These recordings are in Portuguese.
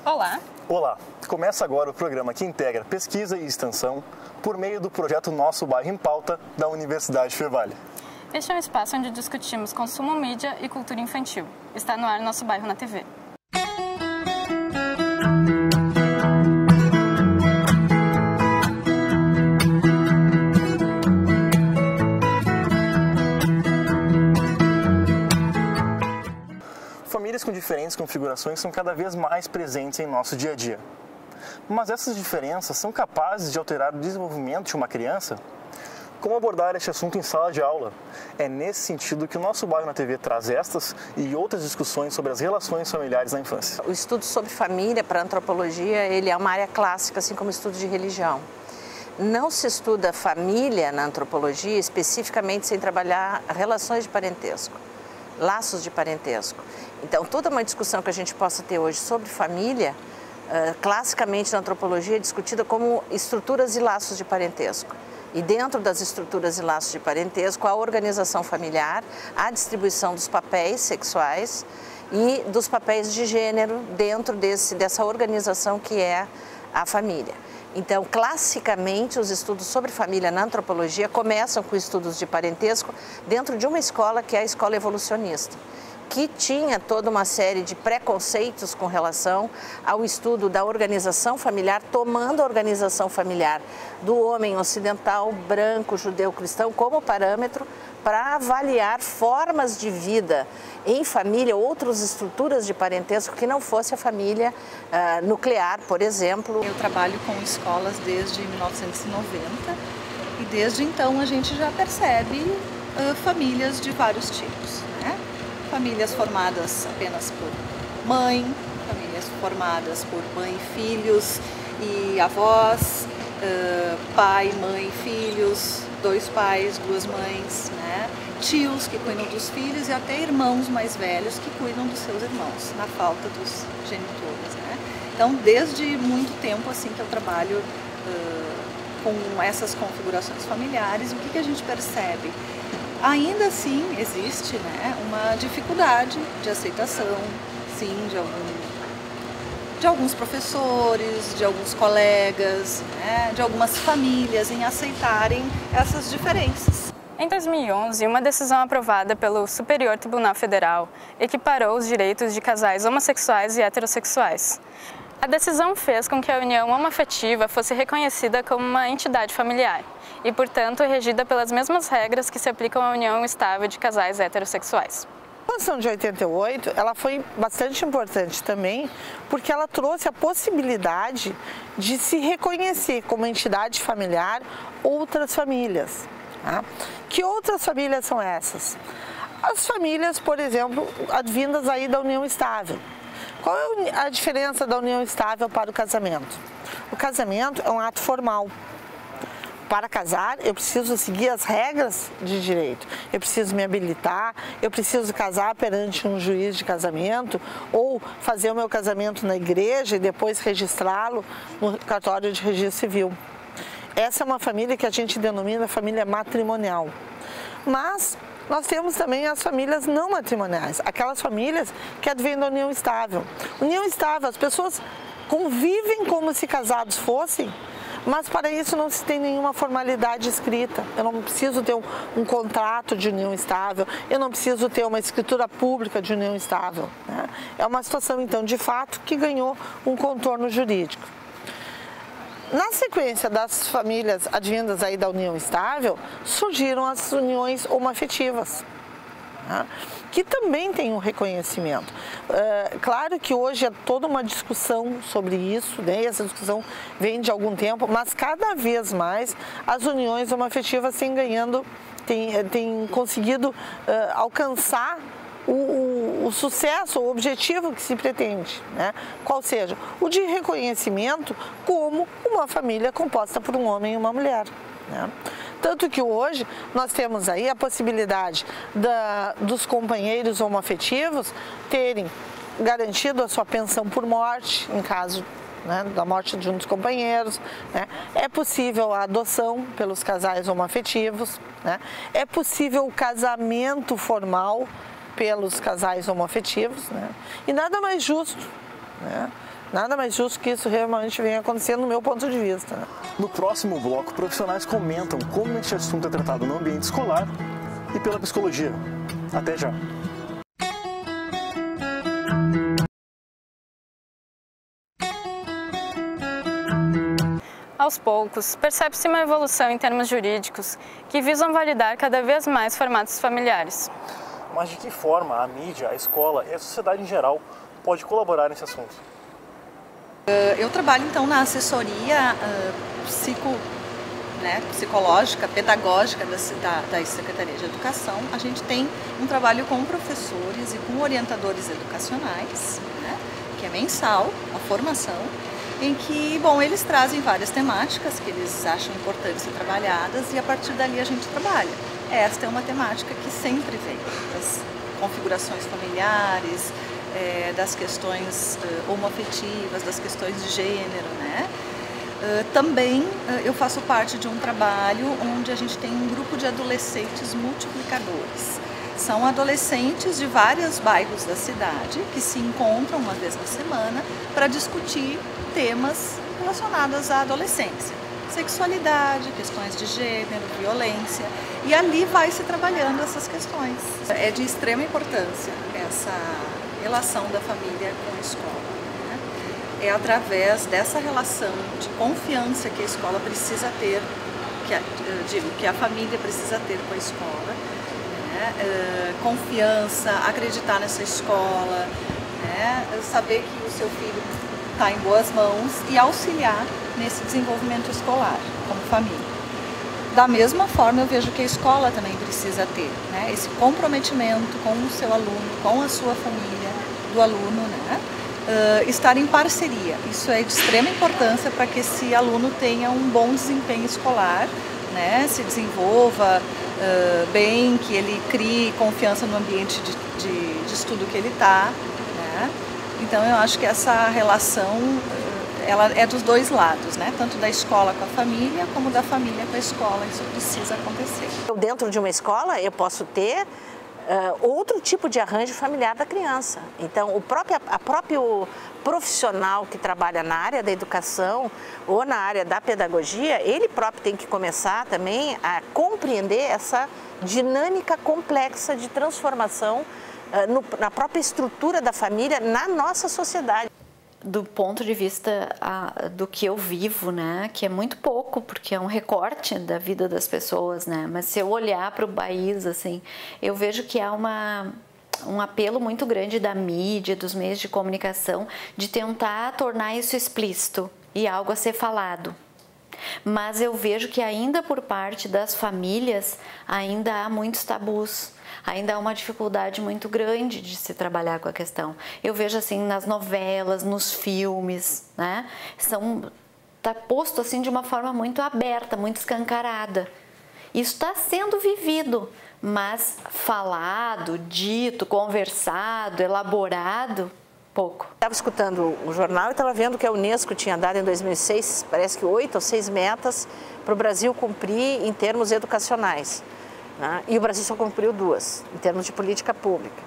Olá! Olá! Começa agora o programa que integra pesquisa e extensão por meio do projeto Nosso Bairro em Pauta da Universidade Fevale. Este é um espaço onde discutimos consumo, mídia e cultura infantil. Está no ar Nosso Bairro na TV. Famílias com diferentes configurações são cada vez mais presentes em nosso dia a dia. Mas essas diferenças são capazes de alterar o desenvolvimento de uma criança? Como abordar este assunto em sala de aula? É nesse sentido que o Nosso Bairro na TV traz estas e outras discussões sobre as relações familiares na infância. O estudo sobre família para a antropologia, ele é uma área clássica, assim como o estudo de religião. Não se estuda família na antropologia especificamente sem trabalhar relações de parentesco, laços de parentesco. Então, toda uma discussão que a gente possa ter hoje sobre família, classicamente na antropologia é discutida como estruturas e laços de parentesco. E dentro das estruturas e laços de parentesco, a organização familiar, a distribuição dos papéis sexuais e dos papéis de gênero dentro dessa organização que é a família. Então, classicamente, os estudos sobre família na antropologia começam com estudos de parentesco dentro de uma escola que é a escola evolucionista, que tinha toda uma série de preconceitos com relação ao estudo da organização familiar, tomando a organização familiar do homem ocidental, branco, judeu, cristão, como parâmetro para avaliar formas de vida em família, outras estruturas de parentesco que não fosse a família nuclear, por exemplo. Eu trabalho com escolas desde 1990 e desde então a gente já percebe famílias de vários tipos, né? Famílias formadas apenas por mãe, famílias formadas por mãe e filhos e avós, pai, mãe, filhos, dois pais, duas mães, né? Tios que cuidam dos filhos e até irmãos mais velhos que cuidam dos seus irmãos, na falta dos genitores, né? Então, desde muito tempo assim que eu trabalho com essas configurações familiares, o que a gente percebe? Ainda assim existe, né, uma dificuldade de aceitação, sim, de alguns professores, de alguns colegas, né, de algumas famílias em aceitarem essas diferenças. Em 2011, uma decisão aprovada pelo Superior Tribunal Federal equiparou os direitos de casais homossexuais e heterossexuais. A decisão fez com que a união homoafetiva fosse reconhecida como uma entidade familiar e, portanto, regida pelas mesmas regras que se aplicam à união estável de casais heterossexuais. A Constituição de 88, ela foi bastante importante também, porque ela trouxe a possibilidade de se reconhecer como entidade familiar outras famílias. Tá? Que outras famílias são essas? As famílias, por exemplo, advindas aí da união estável. Qual é a diferença da união estável para o casamento? O casamento é um ato formal. Para casar, eu preciso seguir as regras de direito. Eu preciso me habilitar, eu preciso casar perante um juiz de casamento ou fazer o meu casamento na igreja e depois registrá-lo no cartório de registro civil. Essa é uma família que a gente denomina família matrimonial. Mas nós temos também as famílias não matrimoniais, aquelas famílias que advêm da união estável. União estável, as pessoas convivem como se casados fossem, mas para isso não se tem nenhuma formalidade escrita. Eu não preciso ter um contrato de união estável, eu não preciso ter uma escritura pública de união estável, né? É uma situação, então, de fato, que ganhou um contorno jurídico. Na sequência das famílias advindas aí da união estável, surgiram as uniões homoafetivas, né? Que também tem um reconhecimento. Claro que hoje é toda uma discussão sobre isso, né? Essa discussão vem de algum tempo, mas cada vez mais as uniões homoafetivas têm conseguido alcançar o sucesso, o objetivo que se pretende, né? Qual seja o de reconhecimento como uma família composta por um homem e uma mulher, né? Tanto que hoje nós temos aí a possibilidade dos companheiros homoafetivos terem garantido a sua pensão por morte, em caso, né, da morte de um dos companheiros, né? É possível a adoção pelos casais homoafetivos, né? É possível o casamento formal pelos casais homoafetivos, né? E nada mais justo, né, Nada mais justo que isso realmente venha acontecendo no meu ponto de vista. No próximo bloco, profissionais comentam como este assunto é tratado no ambiente escolar e pela psicologia. Até já! Aos poucos, percebe-se uma evolução em termos jurídicos que visam validar cada vez mais formatos familiares. Mas de que forma a mídia, a escola e a sociedade em geral pode colaborar nesse assunto? Eu trabalho então na assessoria psicológica, pedagógica da Secretaria de Educação. A gente tem um trabalho com professores e com orientadores educacionais, né, que é mensal, a formação, em que, eles trazem várias temáticas que eles acham importantes ser trabalhadas e a partir dali a gente trabalha. Esta é uma temática que sempre vem, das configurações familiares, das questões homoafetivas, das questões de gênero, né? Também eu faço parte de um trabalho onde a gente tem um grupo de adolescentes multiplicadores. São adolescentes de vários bairros da cidade que se encontram uma vez na semana para discutir temas relacionados à adolescência. Sexualidade, questões de gênero, violência, e ali vai se trabalhando essas questões. É de extrema importância essa relação da família com a escola, né? É através dessa relação de confiança que a escola precisa ter, que a família precisa ter com a escola, né? Confiança, acreditar nessa escola, né? Saber que o seu filho está em boas mãos e auxiliar nesse desenvolvimento escolar, como família. Da mesma forma, eu vejo que a escola também precisa ter, né, esse comprometimento com o seu aluno, com a sua família, do aluno, né, estar em parceria. Isso é de extrema importância para que esse aluno tenha um bom desempenho escolar, né, se desenvolva bem, que ele crie confiança no ambiente de estudo que ele está, né. Então, eu acho que essa relação ela é dos dois lados, né? Tanto da escola com a família, como da família com a escola. Isso precisa acontecer. Dentro de uma escola, eu posso ter outro tipo de arranjo familiar da criança. Então, a próprio profissional que trabalha na área da educação ou na área da pedagogia, ele próprio tem que começar também a compreender essa dinâmica complexa de transformação na própria estrutura da família na nossa sociedade. Do ponto de vista do que eu vivo, né, que é muito pouco, porque é um recorte da vida das pessoas, né, mas se eu olhar para o país, assim, eu vejo que há um apelo muito grande da mídia, dos meios de comunicação, de tentar tornar isso explícito e algo a ser falado. Mas eu vejo que ainda por parte das famílias, ainda há muitos tabus. Ainda há uma dificuldade muito grande de se trabalhar com a questão. Eu vejo assim nas novelas, nos filmes, né? Tá posto assim de uma forma muito aberta, muito escancarada. Isso está sendo vivido, mas falado, dito, conversado, elaborado, pouco. Estava escutando o jornal e estava vendo que a Unesco tinha dado em 2006, parece que 8 ou 6 metas para o Brasil cumprir em termos educacionais. E o Brasil só cumpriu 2, em termos de política pública.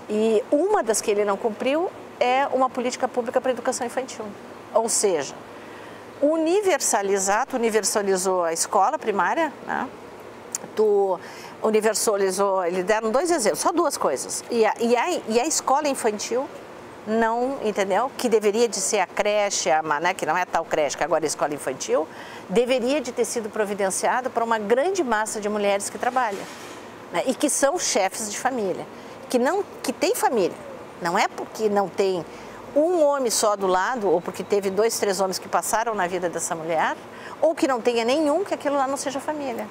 E uma das que ele não cumpriu é uma política pública para a educação infantil. Ou seja, universalizou a escola primária, né? Eles deram 2 exemplos, só 2 coisas. E a escola infantil não, entendeu? Que deveria de ser a creche, né? Que não é a tal creche, que agora é a escola infantil, deveria de ter sido providenciado para uma grande massa de mulheres que trabalham, né? E que são chefes de família, que tem família. Não é porque não tem um homem só do lado, ou porque teve 2, 3 homens que passaram na vida dessa mulher, ou que não tenha nenhum, que aquilo lá não seja família.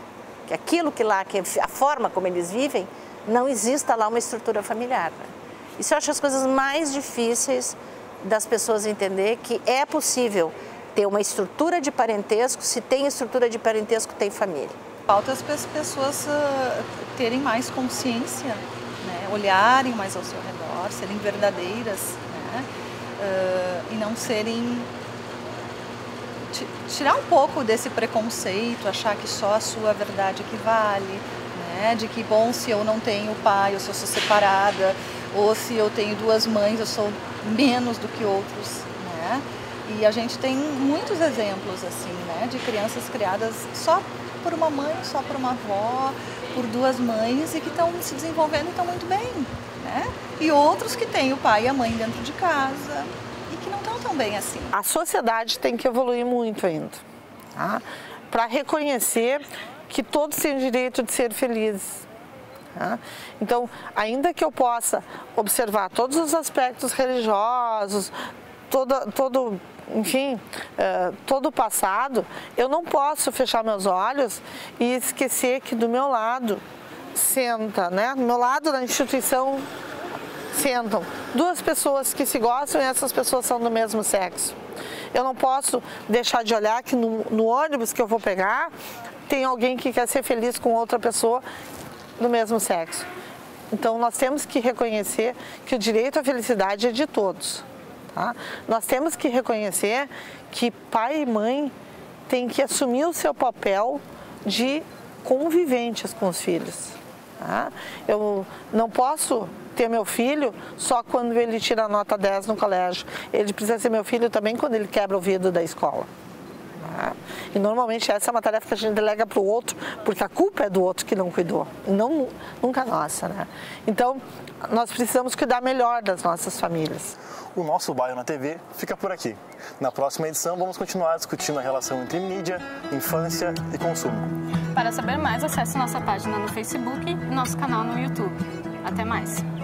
Que aquilo que lá, que a forma como eles vivem, não exista lá uma estrutura familiar, né? Isso eu acho as coisas mais difíceis das pessoas entender que é possível ter uma estrutura de parentesco, se tem estrutura de parentesco, tem família. Falta as pessoas terem mais consciência, né? Olharem mais ao seu redor, serem verdadeiras, né? E não serem... Tirar um pouco desse preconceito, achar que só a sua verdade que vale, né? De que, bom, se eu não tenho pai, ou se eu sou separada, ou se eu tenho 2 mães, eu sou menos do que outros, né? E a gente tem muitos exemplos assim, né, de crianças criadas só por uma mãe, só por uma avó, por duas mães e que estão se desenvolvendo e estão muito bem, né? E outros que têm o pai e a mãe dentro de casa e que não estão tão bem assim. A sociedade tem que evoluir muito ainda, tá? Para reconhecer que todos têm o direito de ser felizes. Tá? Então, ainda que eu possa observar todos os aspectos religiosos, enfim, todo o passado, eu não posso fechar meus olhos e esquecer que do meu lado senta, né? Do meu lado da instituição sentam duas pessoas que se gostam e essas pessoas são do mesmo sexo. Eu não posso deixar de olhar que no ônibus que eu vou pegar tem alguém que quer ser feliz com outra pessoa do mesmo sexo. Então nós temos que reconhecer que o direito à felicidade é de todos. Tá? Nós temos que reconhecer que pai e mãe têm que assumir o seu papel de conviventes com os filhos. Tá? Eu não posso ter meu filho só quando ele tira a nota 10 no colégio. Ele precisa ser meu filho também quando ele quebra o vidro da escola. Tá? E normalmente essa é uma tarefa que a gente delega para o outro, porque a culpa é do outro que não cuidou, nunca nossa, né? Então, nós precisamos cuidar melhor das nossas famílias. O nosso Bairro na TV fica por aqui. Na próxima edição vamos continuar discutindo a relação entre mídia, infância e consumo. Para saber mais, acesse nossa página no Facebook e nosso canal no YouTube. Até mais!